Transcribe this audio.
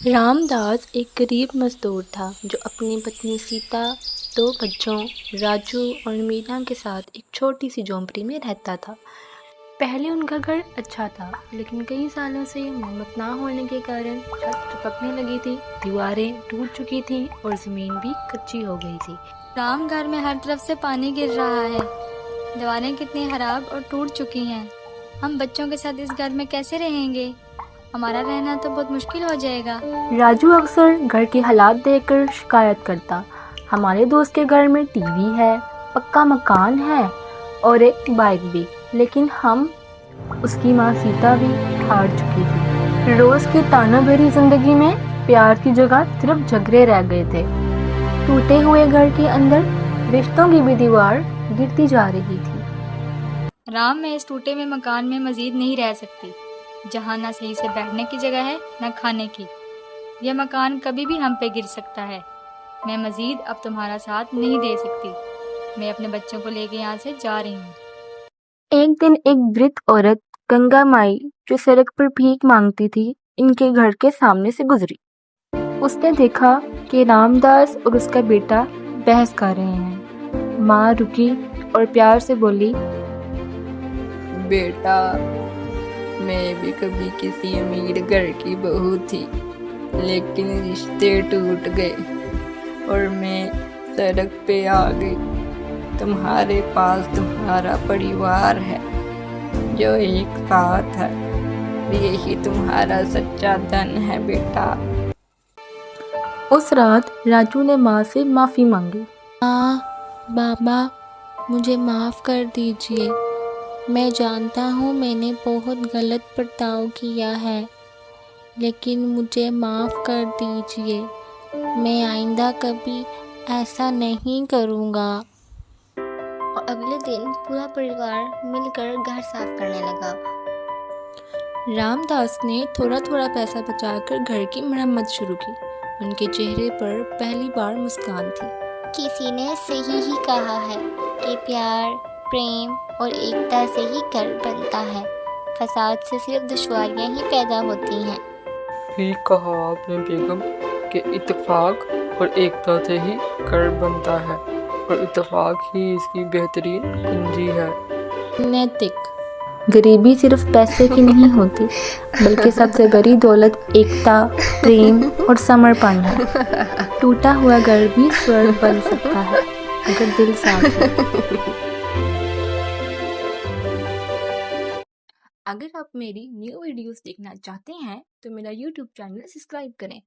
रामदास एक गरीब मजदूर था जो अपनी पत्नी सीता, दो बच्चों राजू और मीना के साथ एक छोटी सी झोंपड़ी में रहता था। पहले उनका घर अच्छा था, लेकिन कई सालों से मरम्मत ना होने के कारण छत टपकने लगी थी, दीवारें टूट चुकी थीं और ज़मीन भी कच्ची हो गई थी। राम, घर में हर तरफ से पानी गिर रहा है। दीवारें कितनी खराब और टूट चुकी हैं। हम बच्चों के साथ इस घर में कैसे रहेंगे? हमारा रहना तो बहुत मुश्किल हो जाएगा। राजू अक्सर घर के हालात देखकर शिकायत करता, हमारे दोस्त के घर में टीवी है, पक्का मकान है और एक बाइक भी, लेकिन हम उसकी माँ सीता भी हार चुकी थी। रोज की ताना भरी जिंदगी में प्यार की जगह सिर्फ झगड़े रह गए थे। टूटे हुए घर के अंदर रिश्तों की भी दीवार गिरती जा रही थी। राम, मैं इस टूटे हुए मकान में मजीद नहीं रह सकती, जहाँ ना सही से बैठने की जगह है ना खाने की। यह मकान कभी भी हम पे गिर सकता है। मैं मजीद अब तुम्हारा साथ नहीं दे सकती। मैं अपने बच्चों को लेके यहाँ से जा रही हूँ। एक दिन एक वृद्ध औरत गंगा माई जो सड़क पर भीख मांगती थी, इनके घर के सामने से गुजरी। उसने देखा कि रामदास और उसका बेटा बहस कर रहे हैं। माँ रुकी और प्यार से बोली, बेटा, मैं भी कभी किसी अमीर घर की बहू थी, लेकिन रिश्ते टूट गए और मैं सड़क पे आ गई। तुम्हारे पास तुम्हारा परिवार है जो एक साथ है, यही तुम्हारा सच्चा धन है बेटा। उस रात राजू ने माँ से माफ़ी मांगी। माँ, बाबा, मुझे माफ़ कर दीजिए। मैं जानता हूँ मैंने बहुत गलत बर्ताव किया है, लेकिन मुझे माफ़ कर दीजिए। मैं आइंदा कभी ऐसा नहीं करूँगा। और अगले दिन पूरा परिवार मिलकर घर साफ करने लगा। रामदास ने थोड़ा थोड़ा पैसा बचाकर घर की मरम्मत शुरू की। उनके चेहरे पर पहली बार मुस्कान थी। किसी ने सही ही कहा है कि प्यार, प्रेम और एकता से ही घर बनता है। फसाद से सिर्फ दुश्वारियां ही पैदा होती हैं। ठीक कहा आपने बेगम कि इत्तेफाक और एकता से ही घर बनता है और इत्तेफाक ही इसकी बेहतरीन कुंजी है। नैतिक गरीबी सिर्फ पैसे की नहीं होती, बल्कि सबसे बड़ी दौलत एकता, प्रेम और समर्पण है। टूटा हुआ घर भी स्वर्ग बन सकता है अगर दिल साफ हो। अगर आप मेरी न्यू वीडियोस देखना चाहते हैं तो मेरा YouTube चैनल सब्सक्राइब करें